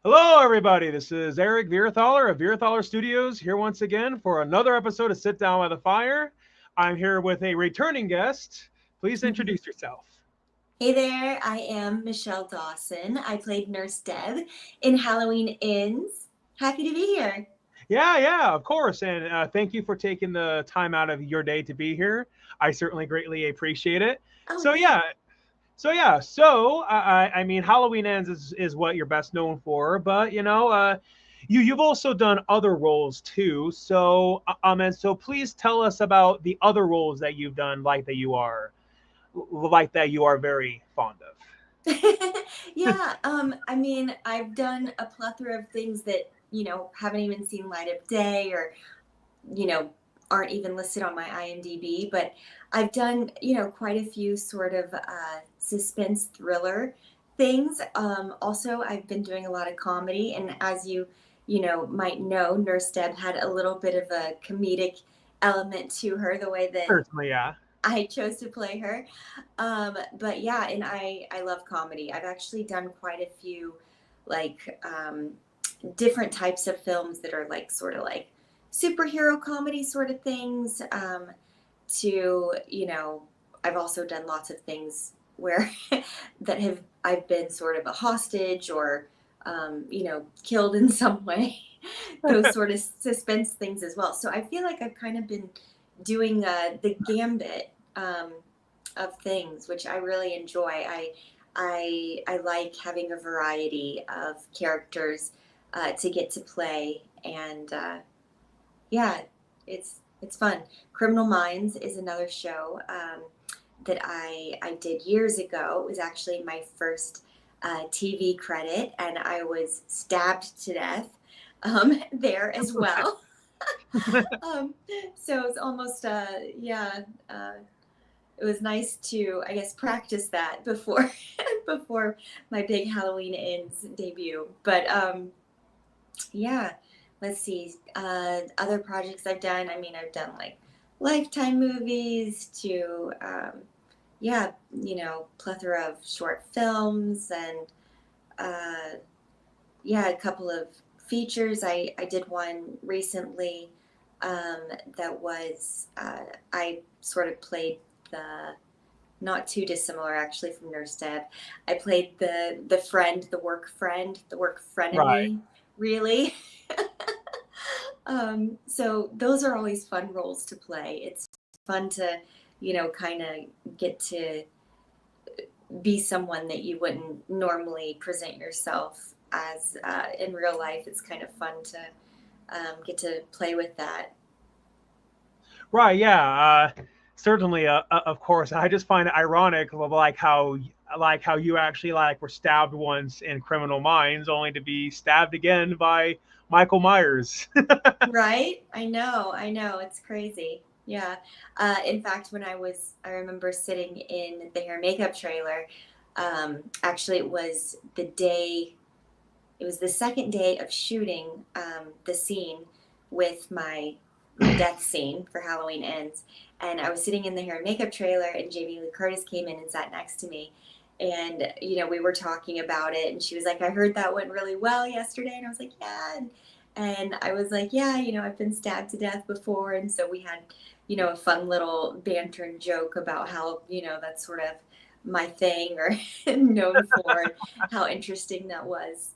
Hello, everybody. This is Eric Vierthaler of Vierthaler Studios here once again for another episode of Sit Down by the Fire. I'm here with a returning guest. Please introduce yourself. Hey there, I am Michelle Dawson. I played Nurse Deb in Halloween Ends. Happy to be here. Yeah, of course. And thank you for taking the time out of your day to be here. I certainly greatly appreciate it. Oh, So, yeah. yeah. So, Halloween Ends is what you're best known for, but you've also done other roles too. So please tell us about the other roles that you've done, like that you are very fond of. Yeah, I've done a plethora of things that, haven't even seen light of day or, you know, aren't even listed on my IMDb, but I've done, quite a few sort of suspense thriller things. Also, I've been doing a lot of comedy, and as might know, Nurse Deb had a little bit of a comedic element to her, the way that Certainly, yeah. I chose to play her. But yeah, and I love comedy. I've actually done quite a few, like, different types of films that are like sort of like superhero comedy sort of things. To I've also done lots of things where that have I've been sort of a hostage or killed in some way. Those sort of suspense things as well. So I feel like I've kind of been doing the gambit of things, which I really enjoy. I like having a variety of characters to get to play, and yeah, it's fun. Criminal Minds is another show that I did years ago. It was actually my first TV credit, and I was stabbed to death there as well. um, so it's almost yeah. It was nice to, I guess, practice that before before my big Halloween Ends debut. But yeah, let's see. Other projects I've done. I mean, I've done like Lifetime movies to yeah, plethora of short films and uh, yeah, a couple of features. I did one recently um, that was I sort of played the not too dissimilar actually from Nurse Deb. I played the friend, the work Right. frenemy, really. So those are always fun roles to play. It's fun to, kind of get to be someone that you wouldn't normally present yourself as in real life. It's kind of fun to get to play with that. Right, yeah. Certainly, of course. I just find it ironic, like how you actually were stabbed once in Criminal Minds, only to be stabbed again by Michael Myers. Right? I know. It's crazy. Yeah. In fact, I remember sitting in the hair and makeup trailer. Actually, it was the second day of shooting the scene with my death scene for Halloween Ends, and I was sitting in the hair and makeup trailer, and Jamie Lee Curtis came in and sat next to me, and we were talking about it, and she was like, "I heard that went really well yesterday," and I was like, "Yeah," and I was like, "Yeah, I've been stabbed to death before," and so we had a fun little banter and joke about how that's sort of my thing or known for how interesting that was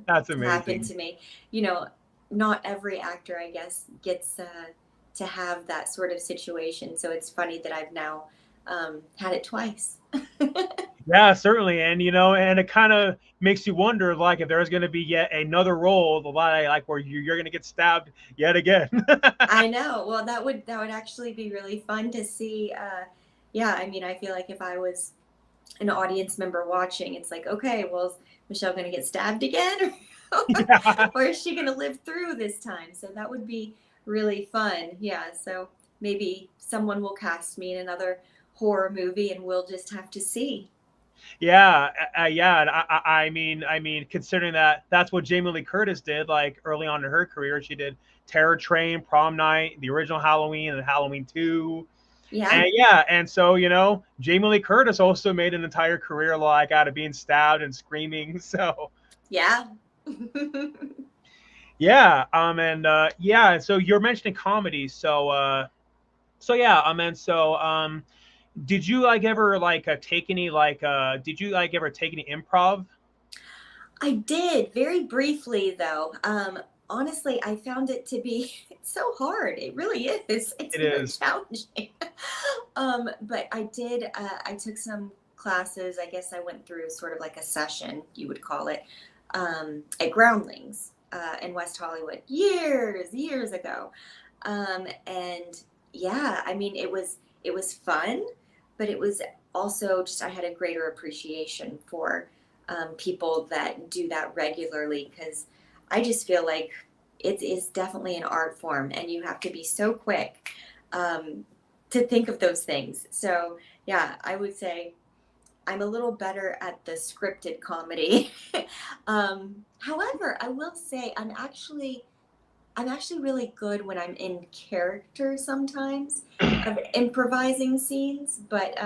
That's to happen amazing. to me. You know, not every actor, I guess, gets to have that sort of situation. So it's funny that I've now had it twice. Yeah, certainly, and and it kind of makes you wonder, like, if there's going to be yet another role, like where you're going to get stabbed yet again. I know. Well, that would actually be really fun to see. Yeah, I mean, I feel like if I was an audience member watching, it's like, okay, well, is Michelle going to get stabbed again, Yeah. or is she going to live through this time? So that would be really fun. Yeah. So maybe someone will cast me in another horror movie, and we'll just have to see. Yeah, and I mean, considering that that's what Jamie Lee Curtis did, like early on in her career, she did Terror Train, Prom Night, the original Halloween, and Halloween Two, Yeah. and yeah, and so Jamie Lee Curtis also made an entire career like out of being stabbed and screaming. So Yeah. Yeah, and yeah, so you're mentioning comedy. So yeah, and did you like ever like take any like did you like ever take any improv? I did very briefly though. Honestly, I found it to be it's so hard. It really is. It's It very is. challenging. But I did. I took some classes. I guess I went through sort of like a session, you would call it, at Groundlings in West Hollywood years ago. And yeah, I mean, it was fun, but it was also just I had a greater appreciation for people that do that regularly because I just feel like it's definitely an art form and you have to be so quick um, to think of those things. So, yeah, I would say I'm a little better at the scripted comedy. However, I will say I'm actually really good when I'm in character sometimes of improvising scenes, but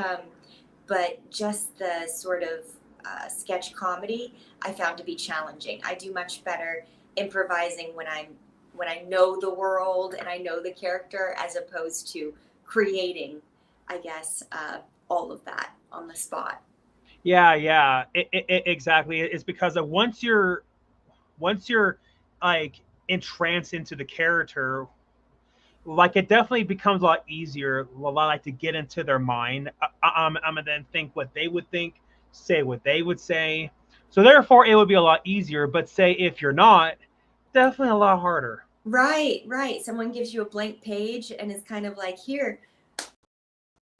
just the sort of sketch comedy I found to be challenging. I do much better improvising when I know the world and I know the character as opposed to creating, I guess, all of that on the spot. Yeah, yeah, exactly. It's because of once you're like entranced into the character, like it definitely becomes a lot easier, a lot like to get into their mind. I'm gonna then think what they would think, say what they would say. So therefore, it would be a lot easier. But say if you're not, definitely a lot harder. Right, right. Someone gives you a blank page and is kind of like, here,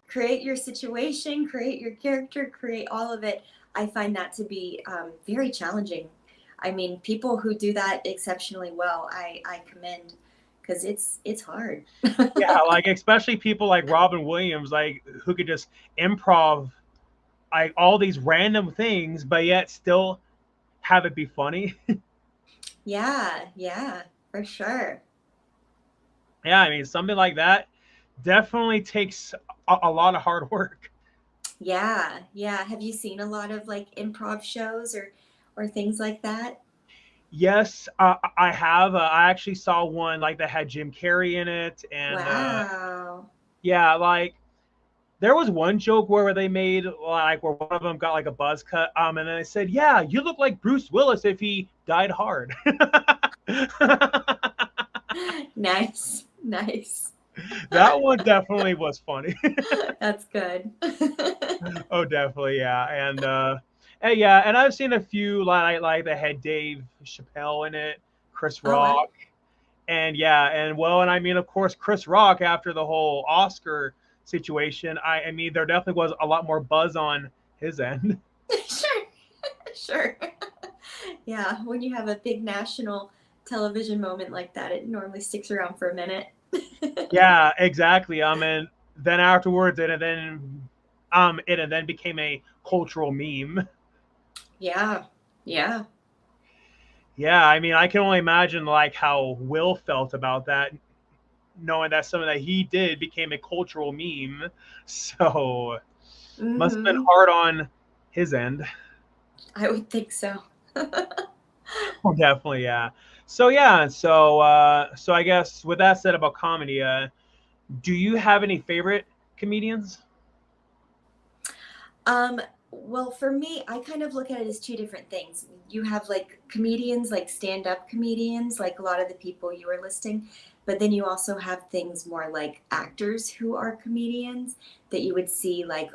create your situation, create your character, create all of it. I find that to be very challenging. I mean, people who do that exceptionally well, I commend because it's hard. Yeah, like especially people like Robin Williams, like who could just improv like all these random things, but yet still have it be funny. Yeah, yeah, for sure. Yeah, I mean something like that definitely takes a lot of hard work. Yeah, yeah. Have you seen a lot of like improv shows or things like that? Yes, I have. I actually saw one like that had Jim Carrey in it, and Wow. yeah, like there was one joke where they made like where one of them got like a buzz cut, and then they said, "Yeah, you look like Bruce Willis if he died hard." Nice, nice. That one definitely was funny. That's good. Oh, definitely, yeah, and yeah, and I've seen a few like that had Dave Chappelle in it, Chris Oh wow. Rock, and yeah, and well, and I mean, of course, Chris Rock after the whole Oscar situation, I mean, there definitely was a lot more buzz on his end. Sure, sure. Yeah, when you have a big national television moment like that, it normally sticks around for a minute. Yeah, exactly. And then afterwards, it and then became a cultural meme. Yeah, yeah. Yeah, I mean, I can only imagine like how Will felt about that, knowing that something that he did became a cultural meme. So must have been Mm-hmm. hard on his end. I would think so. Oh, definitely, yeah. So yeah, so I guess with that said about comedy, do you have any favorite comedians? Um, well, for me, I kind of look at it as two different things. You have like comedians, like stand-up comedians, like a lot of the people you were listing, but then you also have things more like actors who are comedians that you would see like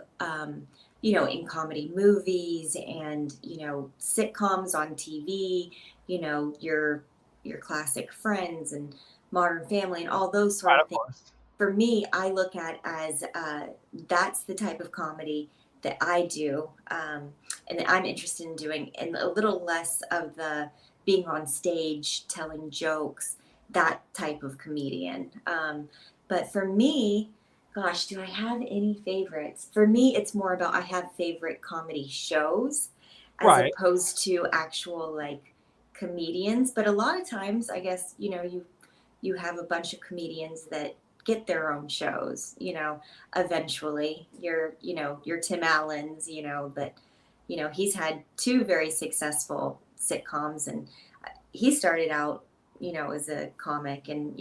in comedy movies and, sitcoms on TV, your classic Friends and Modern Family and all those sort Right, of of things. course. For me, I look at as that's the type of comedy that I do, and that I'm interested in doing, and a little less of the being on stage telling jokes, that type of comedian. But for me, gosh, do I have any favorites? For me, it's more about I have favorite comedy shows as Right. opposed to actual like comedians. But a lot of times, I guess, you have a bunch of comedians that get their own shows, eventually. Your Tim Allen's, but he's had two very successful sitcoms, and he started out, as a comic, and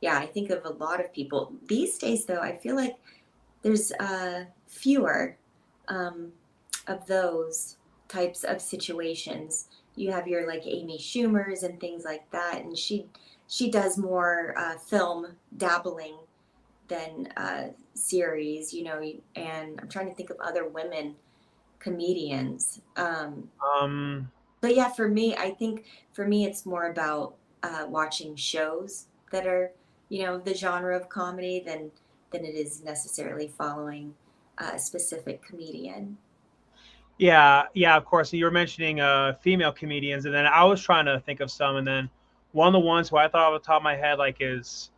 yeah, I think of a lot of people these days. Though I feel like there's fewer um, of those types of situations. You have your like Amy Schumers and things like that, and she does more film dabbling than series, and I'm trying to think of other women comedians. Um, But yeah, for me, I think for me, it's more about watching shows that are, the genre of comedy than it is necessarily following a specific comedian. yeah, yeah, of course. You were mentioning female comedians, and then I was trying to think of some, and then one of the ones who I thought off the top of my head like is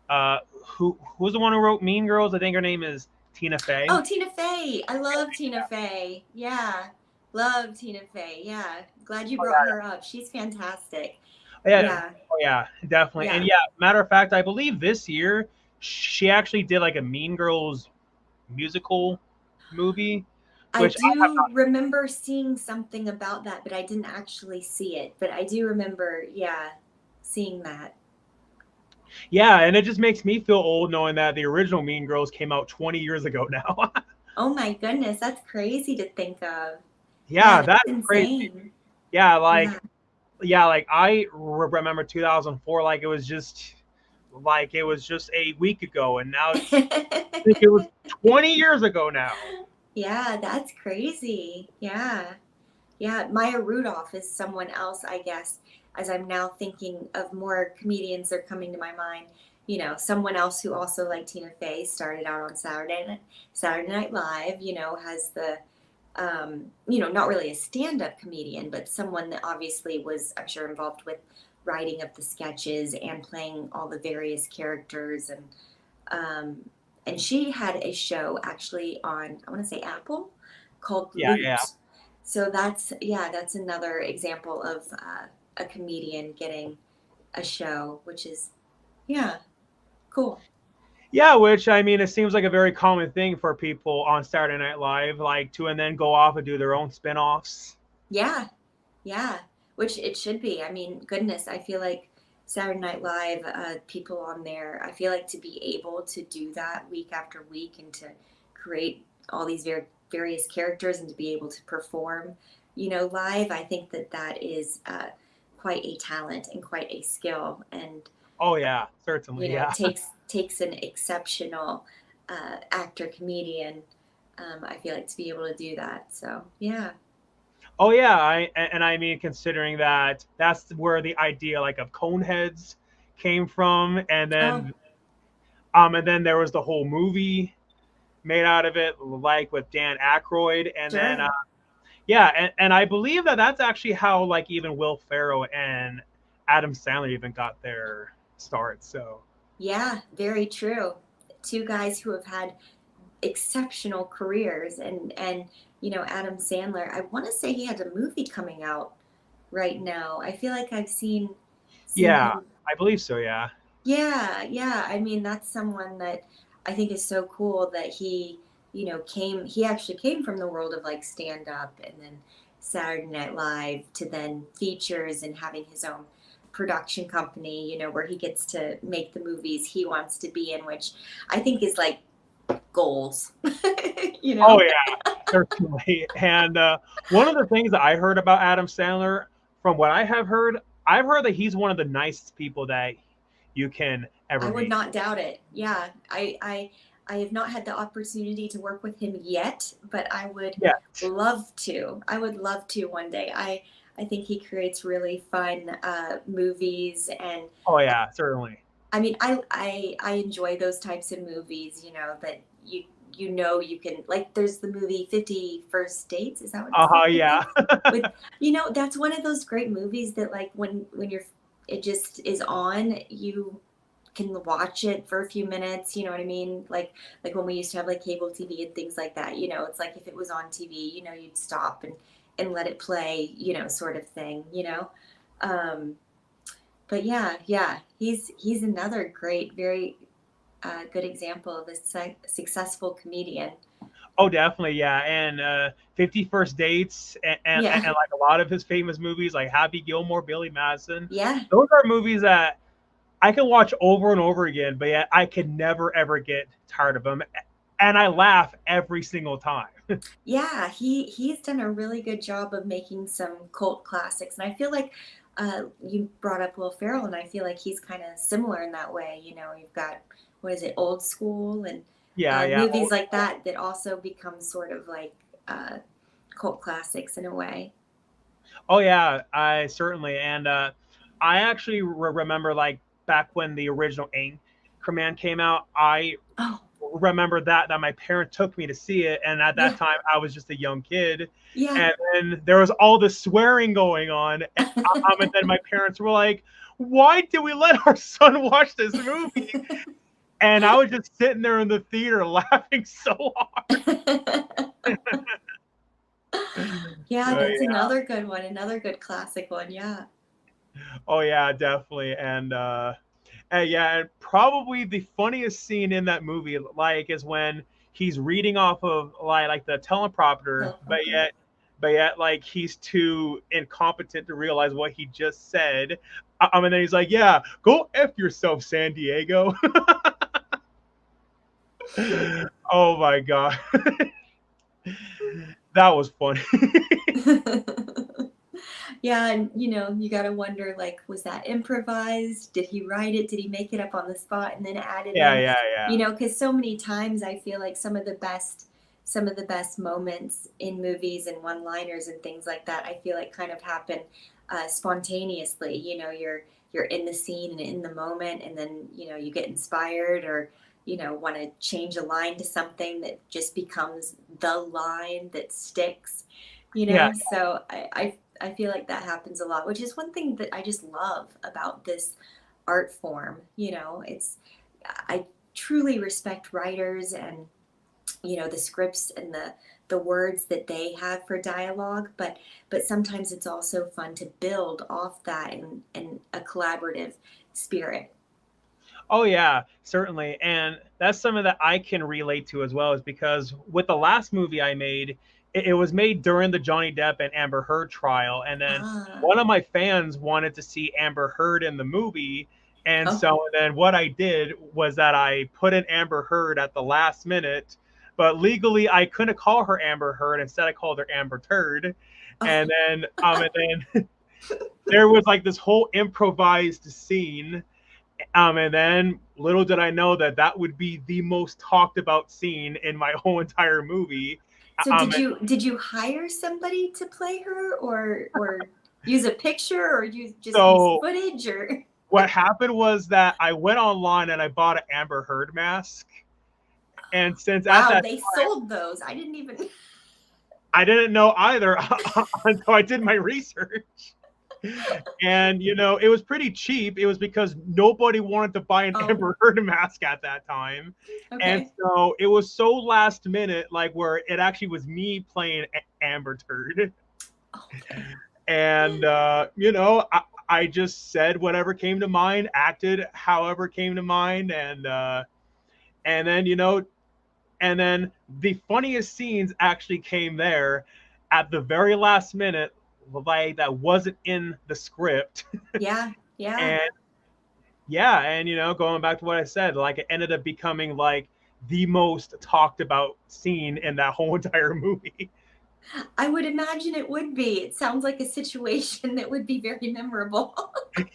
who's the one who wrote Mean Girls? I think her name is Tina Fey. Oh, Tina Fey! I love Tina Fey. Yeah, love Tina Fey. Yeah, glad you Oh brought her up. She's fantastic. yeah, Yeah, oh yeah, definitely. And yeah. yeah, matter of fact, I believe this year she actually did like a Mean Girls musical movie, I which I have do not. remember seeing something about that, but I didn't actually see it. But I do remember, yeah, seeing that. Yeah, and it just makes me feel old knowing that the original Mean Girls came out 20 years ago now. Oh my goodness, that's crazy to think of. Yeah, Yeah, that's that's crazy. insane. Yeah, Yeah. like I remember 2004 like it was just a week ago, and now it's I think it was 20 years ago now. Yeah, that's crazy. Yeah. Yeah, Maya Rudolph is someone else, I guess, as I'm now thinking of more comedians that are coming to my mind. Someone else who also, like Tina Fey, started out on Saturday Night Live, has not really a stand-up comedian, but someone that obviously was, I'm sure, involved with writing of the sketches and playing all the various characters, um, and she had a show actually on, I want to say, Apple, called Yeah, yeah. Loot. So that's another example of a comedian getting a show, which is, yeah, cool. Yeah, which I mean, it seems like a very common thing for people on Saturday Night Live, like to and then go off and do their own spin-offs. Yeah, yeah, which it should be. I mean, goodness, I feel like Saturday Night Live, people on there, I feel like to be able to do that week after week and to create all these various characters and to be able to perform, live, I think that that is quite a talent and quite a skill, and Oh yeah, certainly. Yeah. takes an exceptional actor comedian. I feel like to be able to do that. So yeah. Oh yeah, I mean considering that that's where the idea like of cone heads came from, Oh, and then there was the whole movie made out of it, like with Dan Aykroyd, and then sure. yeah, and I believe that that's actually how like even Will Ferrell and Adam Sandler even got their start. So Yeah, very true. Two guys who have had exceptional careers, and Adam Sandler. I want to say he had a movie coming out right now. I feel like I've seen yeah, him. I believe so. Yeah. Yeah, yeah. I mean, that's someone that I think is so cool that he actually came from the world of like stand up and then Saturday Night Live to then features and having his own production company, where he gets to make the movies he wants to be in, which I think is like goals, you Oh know? yeah, certainly. And one of the things that I heard about Adam Sandler, from what I have heard, I've heard that he's one of the nicest people that you can I ever would meet. not doubt it. Yeah, I have not had the opportunity to work with him yet, but I would Yeah. love to. I would love to one day. I think he creates really fun movies, and Oh yeah, certainly. I mean, I enjoy those types of movies. That you can, like. There's the movie 50 First Dates. Is that what Uh it's called? huh. I Yeah. think with that's one of those great movies that like when you're it just is on, you can watch it for a few minutes, you know what I mean? Like when we used to have like cable TV and things like that, it's like if it was on TV, you'd stop and let it play, sort of thing. Um, but yeah, yeah, he's another great, very good example of a successful comedian. Oh, definitely, yeah. And 50 First Dates and Yeah. like a lot of his famous movies like Happy Gilmore, Billy Madison. Yeah. Those are movies that I can watch over and over again, but yet I can never ever get tired of them. And I laugh every single time. Yeah, he's done a really good job of making some cult classics, and I feel like you brought up Will Ferrell, and I feel like he's kind of similar in that way. You know, you've got what is it, Old School, and Yeah, yeah. movies like that that also become sort of like uh, cult classics in a way. Oh yeah, I certainly. And I actually remember like back when the original Anchorman came out. I Oh, remember that my parents took me to see it, and at that yeah, time I was just a young kid, yeah. and then there was all this swearing going on, and then my parents were like, "Why did we let our son watch this movie?" And I was just sitting there in the theater laughing so hard. Yeah, that's Yeah. another good one, another good classic one. Yeah. Oh yeah, definitely. And yeah, and probably the funniest scene in that movie, like, is when he's reading off of like the teleprompter, Teleprompter. but yet, like, he's too incompetent to realize what he just said. And then he's like, "Yeah, go f yourself, San Diego." Oh my god, that was funny. Yeah, and you know, you got to wonder like, was that improvised? Did he write it? Did he make it up on the spot and then add it Yeah, in? yeah, You yeah, know, because so many times I feel like some of the best moments in movies and one-liners and things like that, I feel like kind of happen spontaneously. You know, you're in the scene and in the moment, and then you know you get inspired or you know want to change a line to something that just becomes the line that sticks, you yeah. know. So I feel like that happens a lot, which is one thing that I just love about this art form. You know, it's I truly respect writers and you know the scripts and the words that they have for dialogue, but sometimes it's also fun to build off that in a collaborative spirit. Oh yeah, certainly. And that's something that I can relate to as well, is because with the last movie I made, it was made during the Johnny Depp and Amber Heard trial. And then Ah, one of my fans wanted to see Amber Heard in the movie. And oh, so then what I did was that I put in Amber Heard at the last minute, but legally I couldn't call her Amber Heard. Instead, I called her Amber Turd. oh. And then there was like this whole improvised scene, and then little did I know that that would be the most talked about scene in my whole entire movie. So And did you hire somebody to play her or use a picture or you just use so footage or what happened was that I went online and I bought an Amber Heard mask. And since at wow, that they time sold those. I didn't even I didn't know either until I did my research. And it was pretty cheap. It was because nobody wanted to buy an Oh, Amber Heard mask at that time, and okay. so it was so last minute, like where it actually was me playing Amber Turd, Okay. and I just said whatever came to mind, acted however came to mind, and then and then the funniest scenes actually came there at the very last minute, like that wasn't in the script. Yeah, yeah. And yeah, and going back to what I said, like it ended up becoming like the most talked about scene in that whole entire movie. I would imagine it would be. It sounds like a situation that would be very memorable.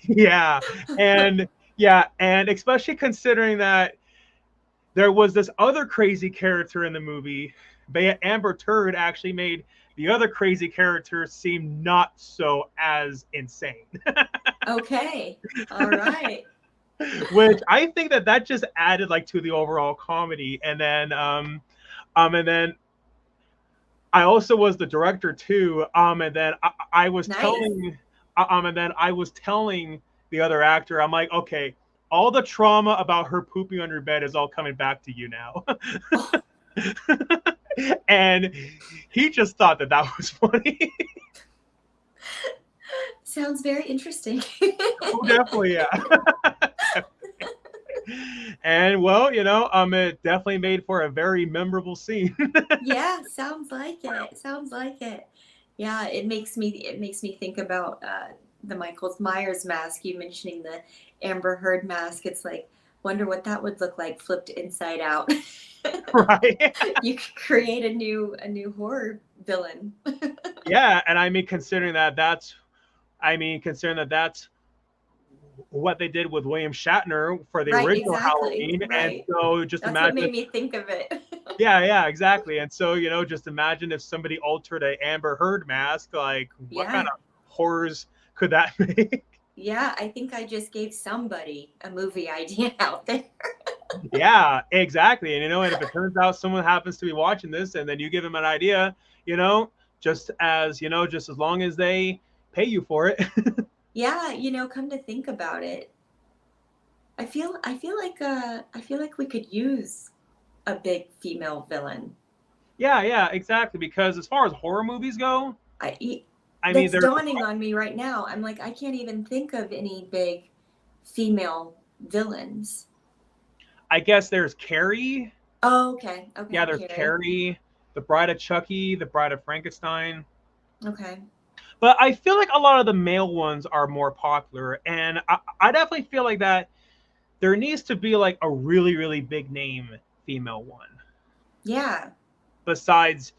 Yeah. And yeah, and especially considering that there was this other crazy character in the movie, but Amber Turd actually made the other crazy character seem not so as insane. Okay. All right. Which I think that just added like to the overall comedy. And then I also was the director too. And then I was Nice. telling, and then I was telling the other actor, I'm like, okay, all the trauma about her pooping on your bed is all coming back to you now. Oh, And he just thought that was funny. sounds very interesting. Oh, definitely, yeah. And well, it definitely made for a very memorable scene. Yeah, sounds like it. Sounds like it. Yeah, it makes me think about the Michael Myers mask. You mentioning the Amber Heard mask. It's like wonder what that would look like flipped inside out. Right? You could create a new horror villain. Yeah, and I mean, considering that that's what they did with William Shatner for the Right, original exactly. Halloween, and Right. so just That's what imagine. made me think of it. Yeah, yeah, exactly. And so, just imagine if somebody altered a Amber Heard mask, like what kind Yeah. of horrors could that make? Yeah, I think I just gave somebody a movie idea out there. Yeah, exactly. And if it turns out someone happens to be watching this and then you give them an idea, you know, just as long as they pay you for it. Yeah, come to think about it, I feel like we could use a big female villain. Yeah, yeah, exactly. Because as far as horror movies go, I e- I mean, that's there's, dawning on me right now. I'm like, I can't even think of any big female villains. I guess there's Carrie. Oh, okay. Yeah, Okay, there's Carrie. Carrie, the Bride of Chucky, the Bride of Frankenstein. Okay. But I feel like a lot of the male ones are more popular, and I definitely feel like that there needs to be like a really, really big name female one Yeah. besides,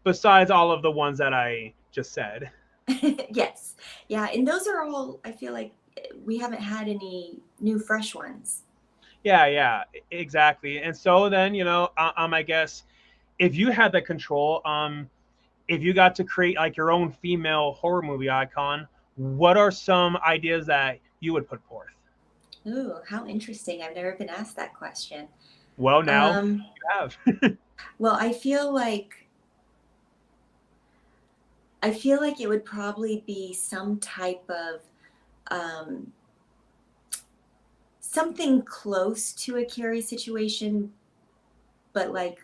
besides all of the ones that I just said. Yes. Yeah, and those are all, I feel like we haven't had any new fresh ones. Yeah, yeah, exactly. And so then, I guess if you had the control, if you got to create like your own female horror movie icon, what are some ideas that you would put forth? Ooh, how interesting. I've never been asked that question. Well, now Um, you have. well, I feel like it would probably be some type of um, something close to a Carrie situation, but like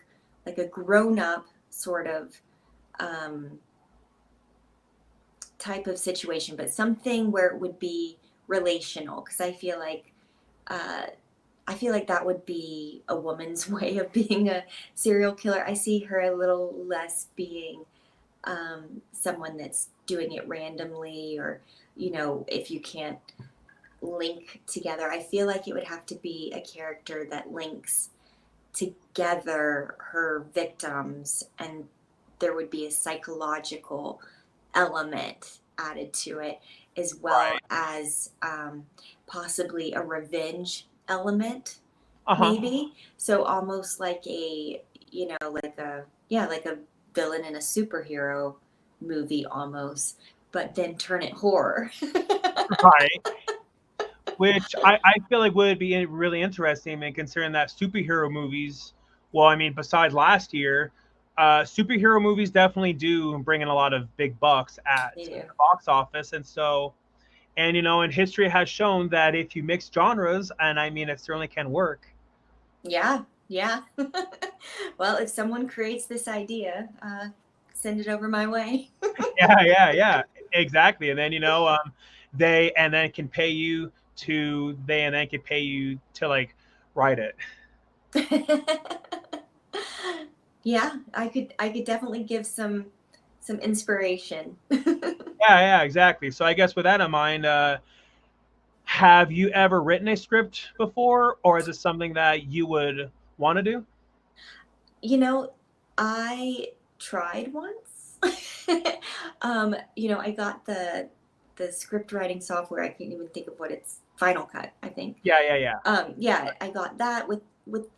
a grown up sort of um, type of situation, but something where it would be relational. Because uh, I feel like that would be a woman's way of being a serial killer. I see her a little less being someone that's doing it randomly, or if you can't link together. I feel like it would have to be a character that links together her victims, and there would be a psychological element added to it, as well Right. as possibly a revenge element, Uh huh. maybe. So almost like like a villain in a superhero movie almost, but then turn it horror. Right. Which I feel like would be really interesting, man, considering that superhero movies, well, I mean, besides last year, superhero movies definitely do bring in a lot of big bucks at They do. the box office. And so, and history has shown that if you mix genres, and I mean, it certainly can work. Yeah, yeah. Well, if someone creates this idea, send it over my way. Yeah, yeah, yeah, exactly. And then, they and then can pay you to like write it. Yeah, I could definitely give some inspiration. Yeah, yeah, exactly. So I guess with that in mind, have you ever written a script before, or is it something that you would want to do? You know, I tried once. I got the script writing software. I can't even think of what it's Final Cut, I think. Yeah, yeah, yeah. Yeah, I got that with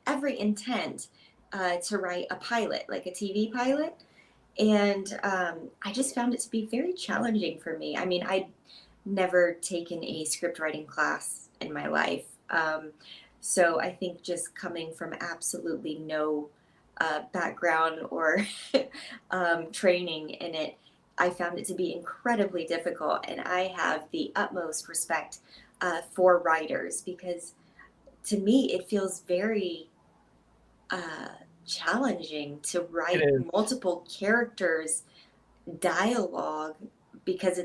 every intent to write a pilot, like a TV pilot, and I just found it to be very challenging for me. I mean, I'd never taken a script writing class in my life, so I think just coming from absolutely no background or training in it, I found it to be incredibly difficult. And I have the utmost respect for writers, because to me it feels very uh, challenging to It write is. multiple characters dialogue, because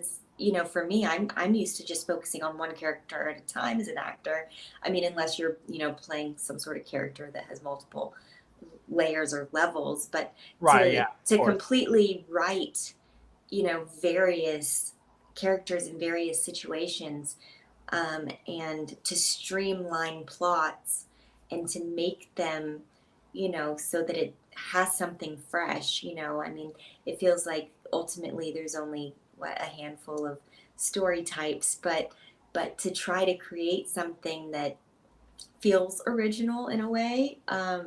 for me, I'm used to just focusing on one character at a time as an actor. I mean, unless you're, playing some sort of character that has multiple layers or levels, but Right, yeah, of to course. completely write, various characters in various situations, and to streamline plots and to make them, so that it has something fresh. I mean, it feels like ultimately there's only what, a handful of story types, but to try to create something that feels original in a way, uh,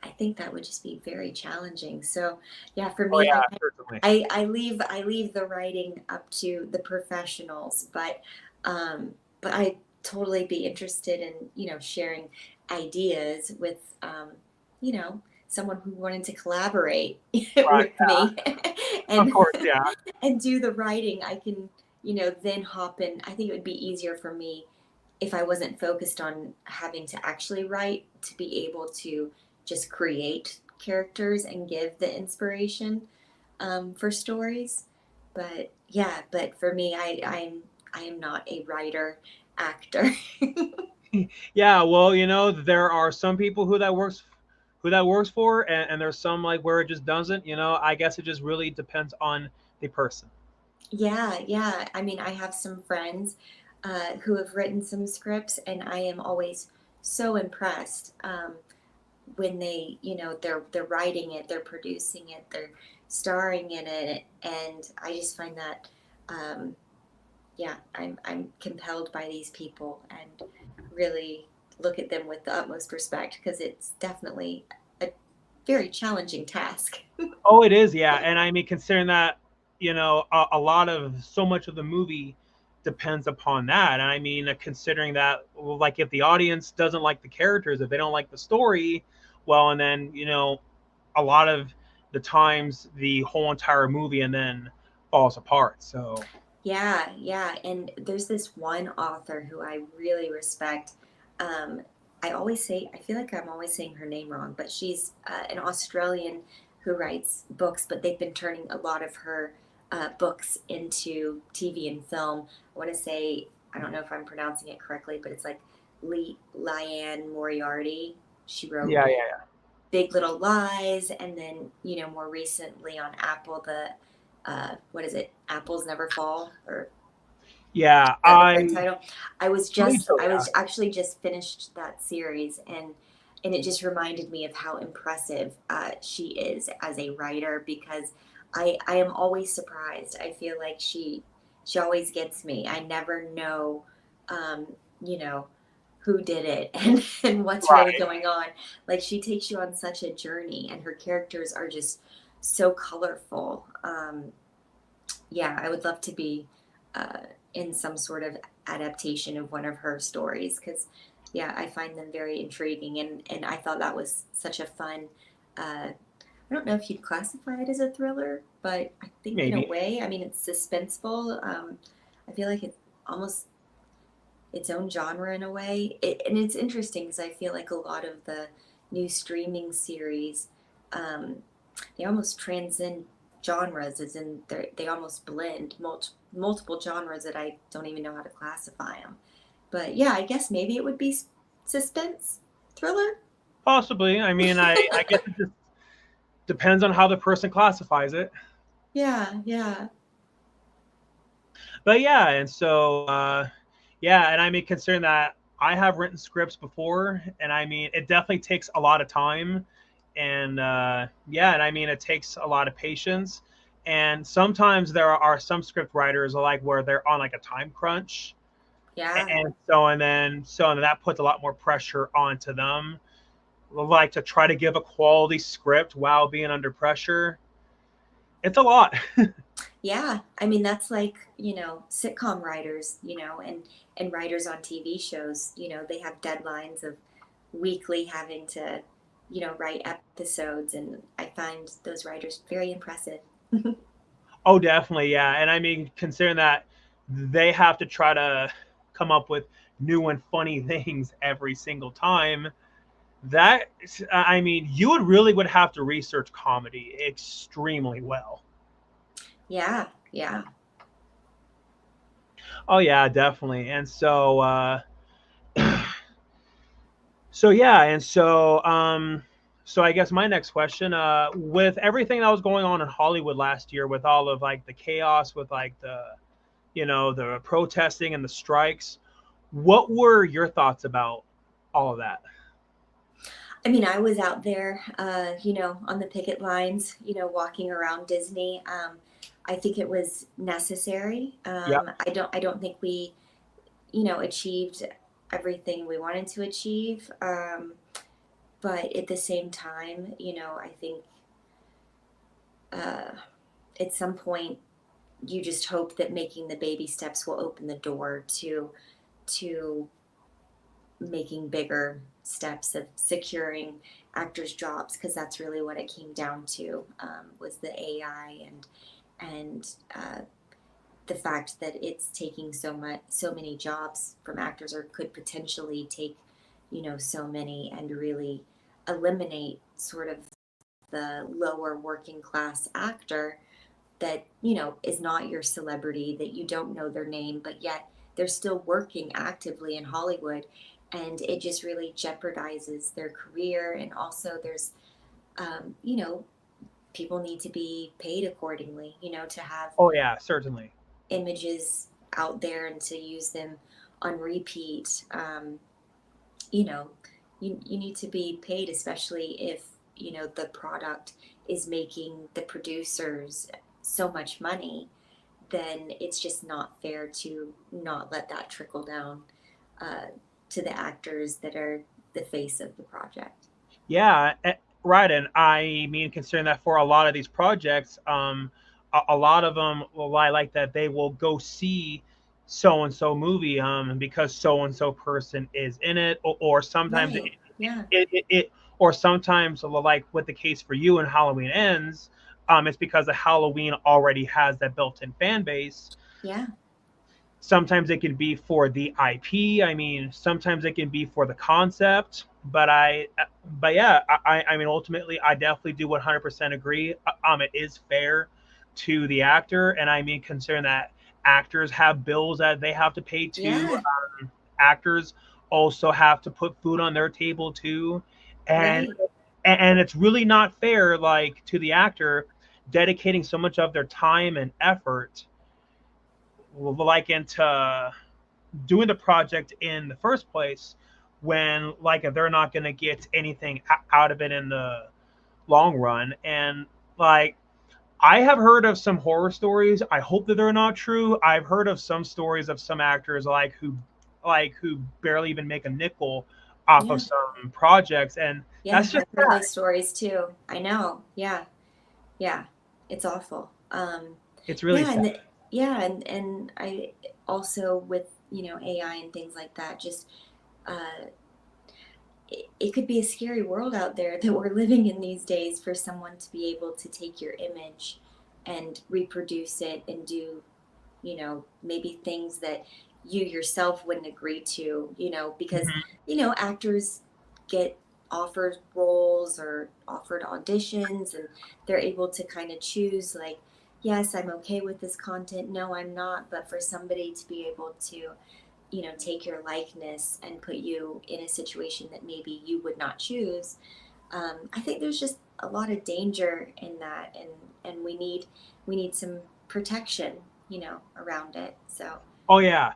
I think that would just be very challenging. So, yeah, for Oh me, yeah, certainly. I leave the writing up to the professionals, but I totally be interested in sharing ideas with someone who wanted to collaborate Right, with me of and course, yeah. and do the writing. I can then hop in. I think it would be easier for me if I wasn't focused on having to actually write, to be able to just create characters and give the inspiration, for stories. But yeah, but for me, I am not a writer actor. Yeah, well, there are some people who that works for, and there's some like where it just doesn't. I guess it just really depends on the person. Yeah, yeah. I mean, I have some friends who have written some scripts, and I am always so impressed, when they, they're writing it, they're producing it, they're starring in it, and I just find that, um, yeah, I'm compelled by these people and really look at them with the utmost respect because it's definitely a very challenging task. Oh, it is, yeah. And I mean, considering that, a lot of so much of the movie depends upon that. And I mean, considering that, well, like, if the audience doesn't like the characters, if they don't like the story, well, and then, a lot of the times the whole entire movie and then falls apart. So, Yeah, yeah. And there's this one author who I really respect. Um, I feel like I'm always saying her name wrong, but she's an Australian who writes books, but they've been turning a lot of her books into TV and film. I want to say, I don't know if I'm pronouncing it correctly, but it's like Liane Moriarty. She wrote yeah, yeah, Big Little Lies, and then more recently on Apple, the what is it? Apples Never Fall, or yeah. is that the correct I title? believe so, I yeah. was actually just finished that series, and it just reminded me of how impressive she is as a writer, because I am always surprised. I feel like she always gets me. I never know, um, you know, who did it and what's really Right. going on. Like, she takes you on such a journey, and her characters are just so colorful. Yeah, I would love to be uh, in some sort of adaptation of one of her stories, because, yeah, I find them very intriguing, and I thought that was such a fun. I don't know if you'd classify it as a thriller, but I think in a Maybe. way, I mean, it's suspenseful. I feel like it's almost its own genre in a way, and it's interesting because I feel like a lot of the new streaming series, um, they almost transcend genres, as in they almost blend multiple genres that I don't even know how to classify them. But yeah, I guess maybe it would be suspense thriller. Possibly. I mean, I guess it just depends on how the person classifies it. Yeah, yeah, But yeah, and so yeah, and I mean, considering that I have written scripts before, and I mean, it definitely takes a lot of time, and yeah, and I mean, it takes a lot of patience, and sometimes there are some script writers like where they're on like a time crunch, yeah. and that puts a lot more pressure onto them, like to try to give a quality script while being under pressure. It's a lot. Yeah, I mean, that's like, sitcom writers, and writers on TV shows, they have deadlines of weekly having to, write episodes, and I find those writers very impressive. Oh, definitely, yeah. And I mean, considering that they have to try to come up with new and funny things every single time, that I mean, you would have to research comedy extremely well. Yeah. Yeah. Oh yeah, definitely. And so so yeah, and so I guess my next question, with everything that was going on in Hollywood last year, with all of like the chaos, with like the protesting and the strikes, what were your thoughts about all of that? I mean, I was out there, on the picket lines, walking around Disney. I think it was necessary. Yep. I don't think we, achieved everything we wanted to achieve. But at the same time, I think uh, at some point you just hope that making the baby steps will open the door to making bigger steps of securing actors' jobs, because that's really what it came down to, was the AI and the fact that it's taking so many jobs from actors, or could potentially take so many, and really eliminate sort of the lower working class actor that is not your celebrity, that you don't know their name, but yet they're still working actively in Hollywood, and it just really jeopardizes their career. And also there's people need to be paid accordingly, to have Oh yeah, certainly. images out there and to use them on repeat. You know you need to be paid, especially if the product is making the producers so much money. Then it's just not fair to not let that trickle down, uh, to the actors that are the face of the project. Yeah, right. And I mean, considering that for a lot of these projects, a lot of them will lie like that. They will go see so and so movie, because so and so person is in it, or sometimes Right. Yeah. or sometimes like with the case for you and Halloween Ends, it's because the Halloween already has that built-in fan base. Yeah. Sometimes it can be for the IP. I mean, sometimes it can be for the concept. But yeah, I mean, ultimately, I definitely do 100% agree. It is fair to the actor, and I mean, considering that actors have bills that they have to pay too, Yeah. actors also have to put food on their table too, and Right. and it's really not fair, like to the actor dedicating so much of their time and effort, like into doing the project in the first place, when like they're not going to get anything out of it in the long run. And like, I have heard of some horror stories. I hope that they're not true. I've heard of some stories of some actors who barely even make a nickel off of Yeah. some projects, and Yeah. that's just I've heard those stories too. I know. Yeah. Yeah. It's awful. it's really Yeah. sad. And I also, with AI and things like that, just uh, it could be a scary world out there that we're living in these days, for someone to be able to take your image and reproduce it and do, maybe things that you yourself wouldn't agree to, because, Mhm. actors get offered roles or offered auditions, and they're able to kind of choose, like, yes, I'm okay with this content, no, I'm not. But for somebody to be able to take your likeness and put you in a situation that maybe you would not choose. I think there's just a lot of danger in that, and we need some protection, around it. So Oh yeah,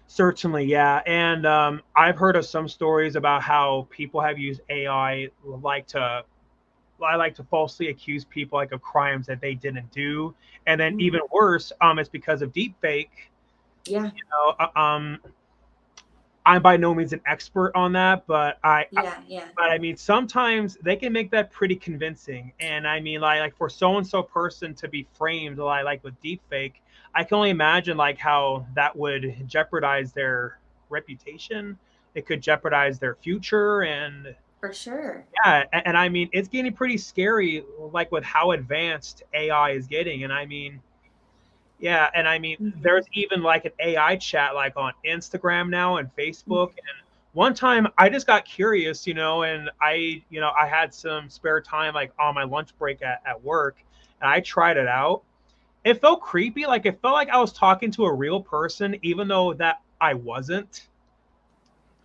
certainly, yeah. And I've heard of some stories about how people have used AI, like to I like to falsely accuse people like of crimes that they didn't do, and then mm, even worse, it's because of deep fake. yeah, You know, I'm by no means an expert on that, yeah, yeah, but I mean, sometimes they can make that pretty convincing. And I mean, like for so and so person to be framed like with deep fake, I can only imagine like how that would jeopardize their reputation. It could jeopardize their future, and for sure. yeah, and I mean, it's getting pretty scary, like with how advanced AI is getting. And I mean, yeah, and I mean, Hmm. there's even like an AI chat like on Instagram now and Mm, Facebook. And one time I just got curious, and I had some spare time like on my lunch break at work, and I tried it out. it felt creepy. Like it felt like I was talking to a real person, even though that I wasn't.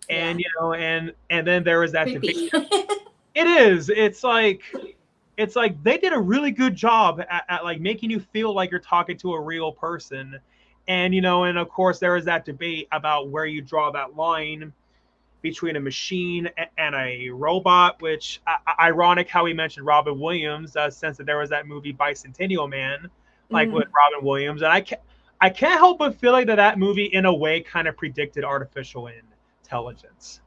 Yeah, And and then there was that debate. creepy. It is. It's like they did a really good job at like making you feel like you're talking to a real person. And and of course there was that debate about where you draw that line between a machine and a robot, which ironic how he mentioned Robin Williams, since that there was that movie Bicentennial Man, like with Mm, Robin Williams, and I can't help but feel like that movie in a way kind of predicted artificial intelligence.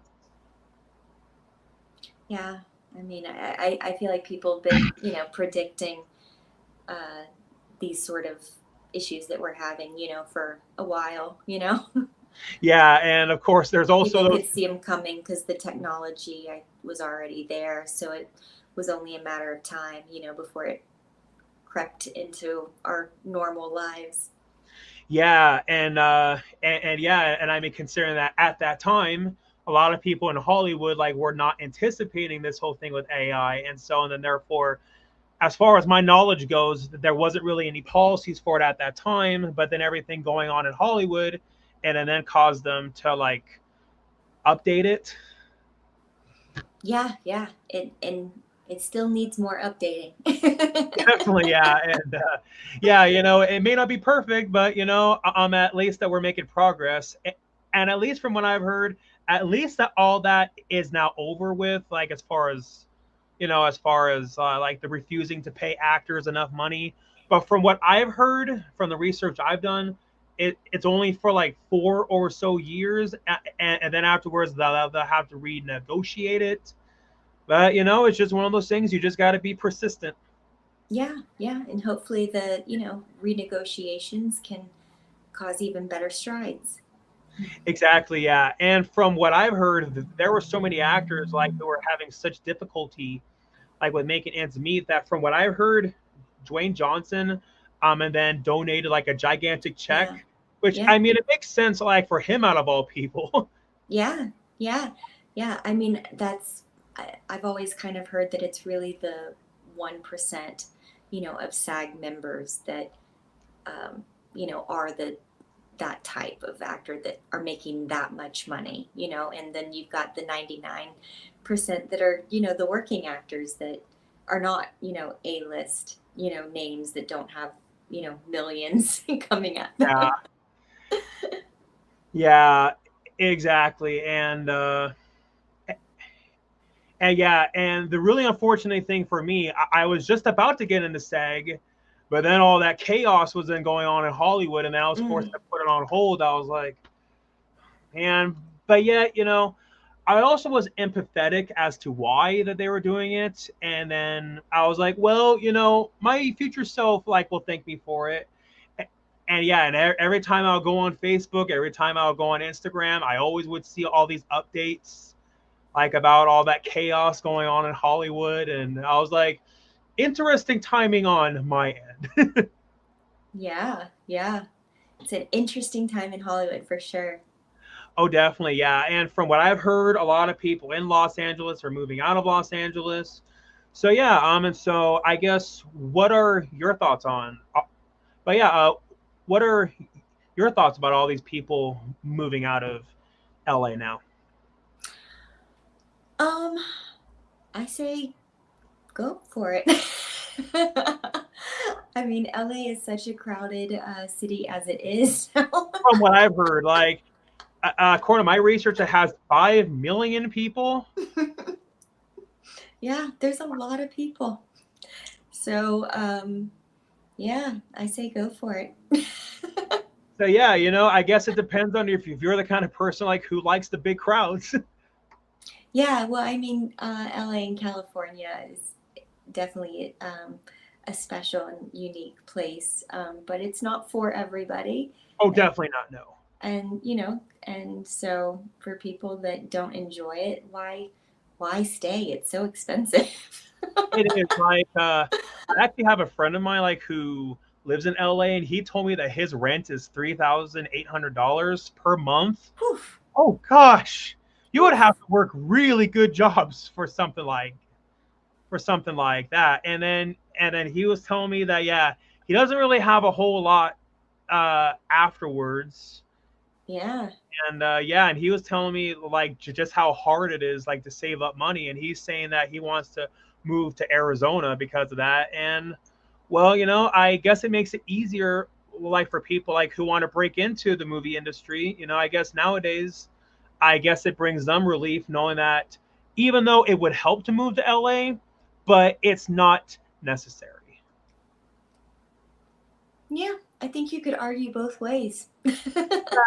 yeah, I mean, I feel like people have been, predicting uh, these sort of issues that we're having, for a while, Yeah, and of course there's also people those. could see them coming because the technology was already there. So it was only a matter of time, before it crept into our normal lives. Yeah, and yeah, and I mean considering that at that time, a lot of people in Hollywood like were not anticipating this whole thing with AI, and so and then therefore, as far as my knowledge goes, there wasn't really any policies for it at that time. But then everything going on in Hollywood, and then caused them to like update it. Yeah, yeah. And it still needs more updating. Definitely, yeah, and yeah, it may not be perfect, but at least that we're making progress, and at least from what I've heard, at least that all that is now over with. Like as far as like the refusing to pay actors enough money, but from what I've heard from the research I've done, it's only for like 4 or so years, and then afterwards they'll have to renegotiate it. But it's just one of those things. You just got to be persistent. Yeah, yeah. And hopefully the, renegotiations can cause even better strides. Exactly, yeah. And from what I've heard, there were so many actors like who were having such difficulty like with making ends meet that from what I've heard, Dwayne Johnson and then donated like a gigantic Yeah, check, which yeah, I mean it makes sense like for him out of all people. yeah, yeah, yeah. I mean, I've always kind of heard that it's really the 1%, of SAG members that, are that type of actor that are making that much money, and then you've got the 99% that are, the working actors that are not, A-list, names that don't have, millions coming at Yeah. them. Yeah, exactly. And yeah, and the really unfortunate thing for me, I was just about to get into SAG, but then all that chaos was then going on in Hollywood, and then I was forced Mm, to put it on hold. I was like, man, but yet, I also was empathetic as to why that they were doing it, and then I was like, well, my future self like will thank me for it. And yeah, and every time I'll go on Facebook, every time I'll go on Instagram, I always would see all these updates like about all that chaos going on in Hollywood, and I was like, interesting timing on my end. yeah, yeah. It's an interesting time in Hollywood for sure. Oh, definitely, yeah. And from what I've heard, a lot of people in Los Angeles are moving out of Los Angeles. So yeah, and so I guess what are your thoughts on? But yeah, what are your thoughts about all these people moving out of LA now? Um, I say go for it. I mean, LA is such a crowded city as it is. From what I've heard, like according to my research, it has 5 million people. Yeah, there's a lot of people. So, yeah, I say go for it. So yeah, I guess it depends on if you're the kind of person like who likes the big crowds. Yeah, well, I mean, LA and California is definitely a special and unique place, but it's not for everybody. Oh, And, definitely not. No. and so for people that don't enjoy it, why stay? It's so expensive. It is like I actually have a friend of mine like who lives in LA, and he told me that his rent is $3,800 per month. Whew, Oh gosh, you would whew. have to work really good jobs for something like that. And then he was telling me that yeah, he doesn't really have a whole lot afterwards. Yeah. And yeah, and he was telling me like just how hard it is like to save up money, and he's saying that he wants to move to Arizona because of that. And well, I guess it makes it easier like for people like who want to break into the movie industry. I guess nowadays, I guess it brings them relief knowing that even though it would help to move to LA, but it's not necessary. Yeah, I think you could argue both ways.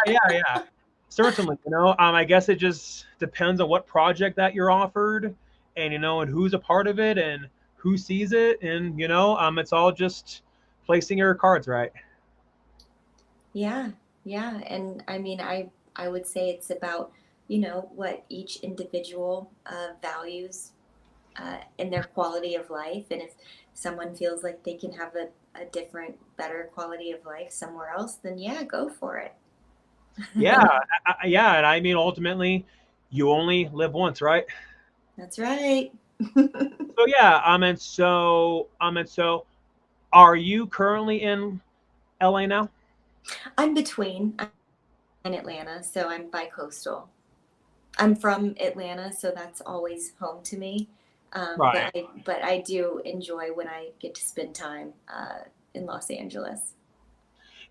Yeah, certainly. I guess it just depends on what project that you're offered, and and who's a part of it, and who sees it, and it's all just placing your cards right. Yeah, yeah, and I mean, I would say it's about, what each individual values in their quality of life, and if someone feels like they can have a different, better quality of life somewhere else, then yeah, go for it. Yeah, yeah, and I mean ultimately, you only live once, right? That's right. So yeah, and so, are you currently in LA now? I'm between. I'm in Atlanta, so I'm bi-coastal. I'm from Atlanta, so that's always home to me. But Right. I do enjoy when I get to spend time in Los Angeles.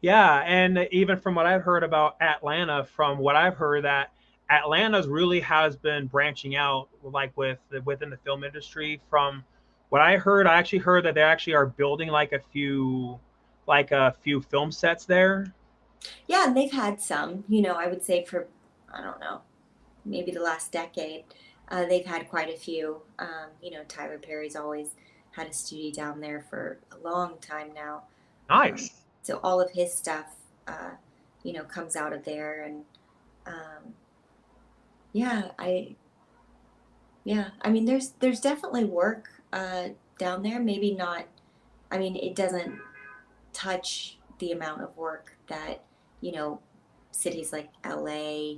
Yeah, and even from what I've heard about Atlanta, from what I've heard that Atlanta's really has been branching out like within the film industry. From what I heard, I actually heard that they actually are building like a few film sets there. Yeah, and they've had some, I would say for, I don't know, maybe the last decade, they've had quite a few. Tyler Perry's always had a studio down there for a long time now. Um, Nice. so all of his stuff, comes out of there. And yeah, I mean, there's definitely work down there. Maybe not. I mean, it doesn't touch the amount of work that you know cities like LA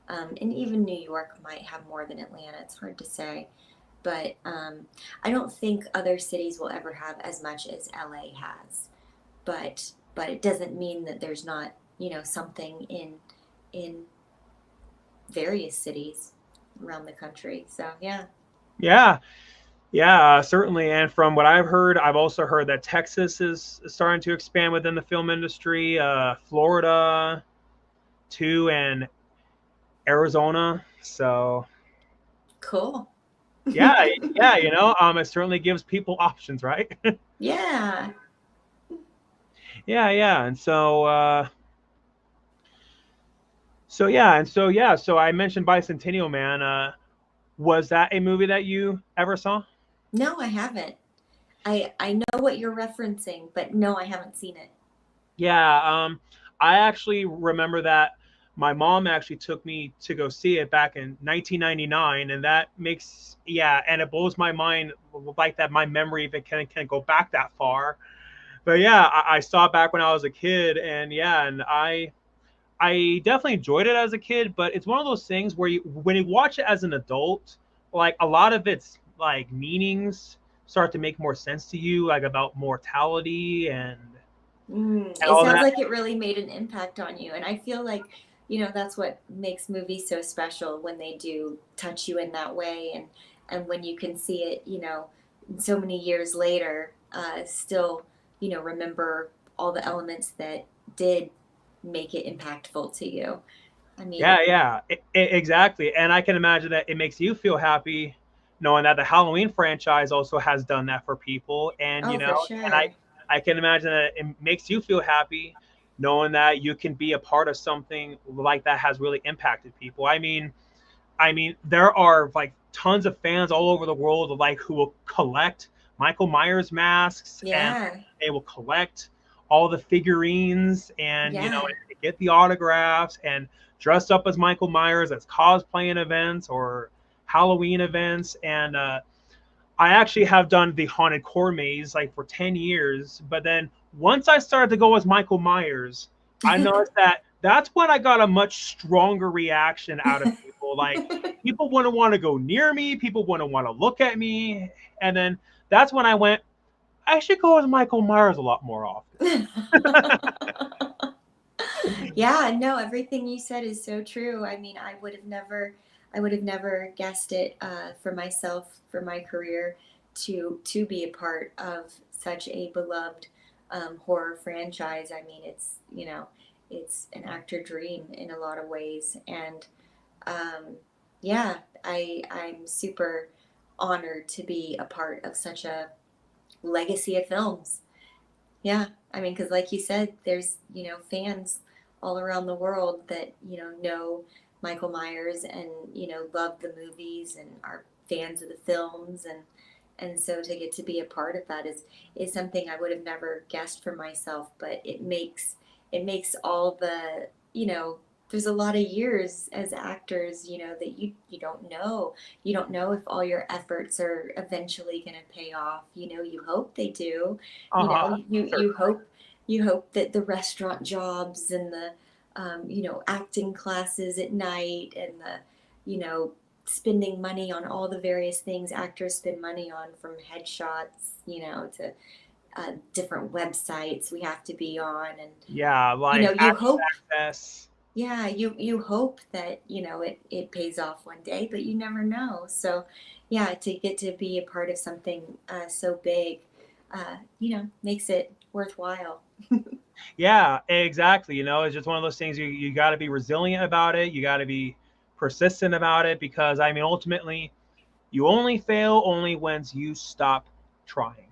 and even New York might have more than Atlanta. It's hard to say, but I don't think other cities will ever have as much as LA has. But it doesn't mean that there's not something in various cities around the country. So yeah. Yeah, yeah, certainly. And from what I've heard, I've also heard that Texas is starting to expand within the film industry. Florida too, and Arizona. So Cool. yeah, yeah, it certainly gives people options, right? Yeah. Yeah, yeah. And so I mentioned Bicentennial Man. Was that a movie that you ever saw? No, I haven't. I know what you're referencing, but no, I haven't seen it. Yeah, I actually remember that my mom actually took me to go see it back in 1999, and that makes yeah, and it blows my mind like that. My memory even can go back that far. But yeah, I saw it back when I was a kid, and yeah, and I definitely enjoyed it as a kid, but it's one of those things where when you watch it as an adult, like a lot of its like meanings start to make more sense to you, like about mortality and It all sounds that. like it really made an impact on you. And I feel like, that's what makes movies so special when they do touch you in that way. And when you can see it, so many years later, still, remember all the elements that did make it impactful to you. I mean, Yeah, yeah, exactly. And I can imagine that it makes you feel happy knowing that the Halloween franchise also has done that for people. And oh, for and I sure. I can imagine that it makes you feel happy knowing that you can be a part of something like that has really impacted people. I mean, there are like tons of fans all over the world like who will collect Michael Myers masks, and Yeah. they will collect all the figurines, and Yeah. get the autographs and dress up as Michael Myers as cosplaying events or Halloween events. And I actually have done the haunted core maze like for 10 years, but then once I started to go as Michael Myers, I noticed that that's when I got a much stronger reaction out of people. Like people want to go near me, people want to look at me, and then that's when I went, I should go with Michael Myers a lot more often. Yeah, no, everything you said is so true. I mean, I would have never guessed it for myself, for my career, to be a part of such a beloved horror franchise. I mean, it's it's an actor dream in a lot of ways, and um, yeah, I'm super honored to be a part of such a legacy of films. Yeah, I mean, because like you said, there's fans all around the world that know Michael Myers and love the movies and are fans of the films, and so to get to be a part of that is something I would have never guessed for myself. But it makes all the there's a lot of years as actors that you don't know. You don't know if all your efforts are eventually going to pay off. You hope they do. Uh-huh. You hope that the restaurant jobs and the acting classes at night and the spending money on all the various things actors spend money on, from headshots to different websites we have to be on, and Yeah, you know like you access hope access. yeah, you hope that it pays off one day, but you never know. So yeah, to get to be a part of something so big makes it worthwhile. Yeah, exactly. It's just one of those things you got to be resilient about it. You got to be persistent about it because I mean ultimately you only fail only when you stop trying.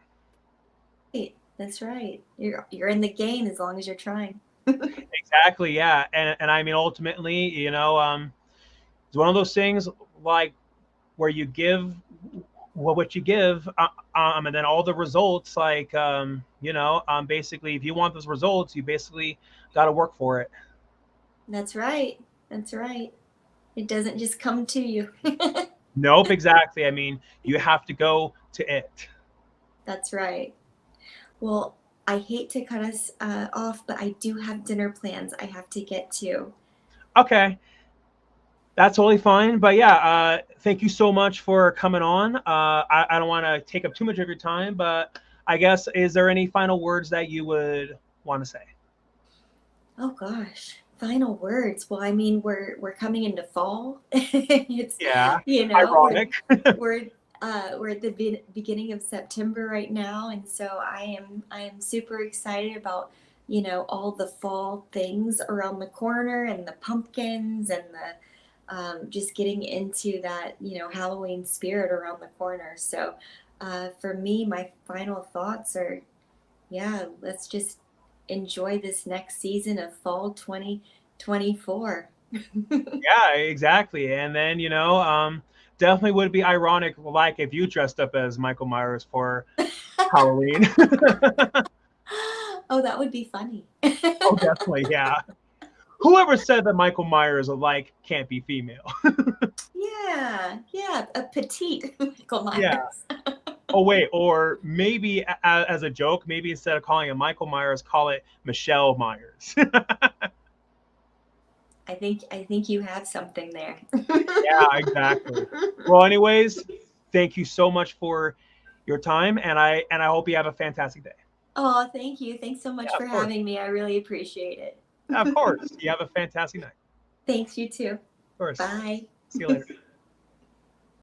That's right. You're in the game as long as you're trying. Exactly, yeah. And I mean ultimately, it's one of those things like where you give what you give and then all the results like basically if you want those results you basically got to work for it. That's right. That's right. It doesn't just come to you. Nope, exactly. I mean you have to go to it. That's right. Well, I hate to cut us off, but I do have dinner plans I have to get to. Okay, that's totally fine. But yeah, thank you so much for coming on. I don't want to take up too much of your time, but I guess is there any final words that you would want to say? Oh gosh, final words. Well, I mean, we're coming into fall. It's Yeah, you know we're ironic. we're we're at the beginning of September right now, and so I am super excited about all the fall things around the corner and the pumpkins and the just getting into that Halloween spirit around the corner. So for me, my final thoughts are, yeah, let's just enjoy this next season of fall 2024. Yeah, exactly. And then, definitely would be ironic, like if you dressed up as Michael Myers for Halloween. Oh, that would be funny. Oh, definitely, yeah. Whoever said that Michael Myers like can't be female? Yeah, yeah, a petite Michael Yeah. Myers. Oh wait, or maybe as a joke, maybe instead of calling it Michael Myers, call it Michelle Myers. I think you have something there. Yeah, exactly. Well, anyways, thank you so much for your time, and I hope you have a fantastic day. Oh, thank you. Thanks so Yeah, much of for course. having me. I really appreciate it. Yeah, of course. You have a fantastic night. Thanks, you too. Of course. Bye. See you later.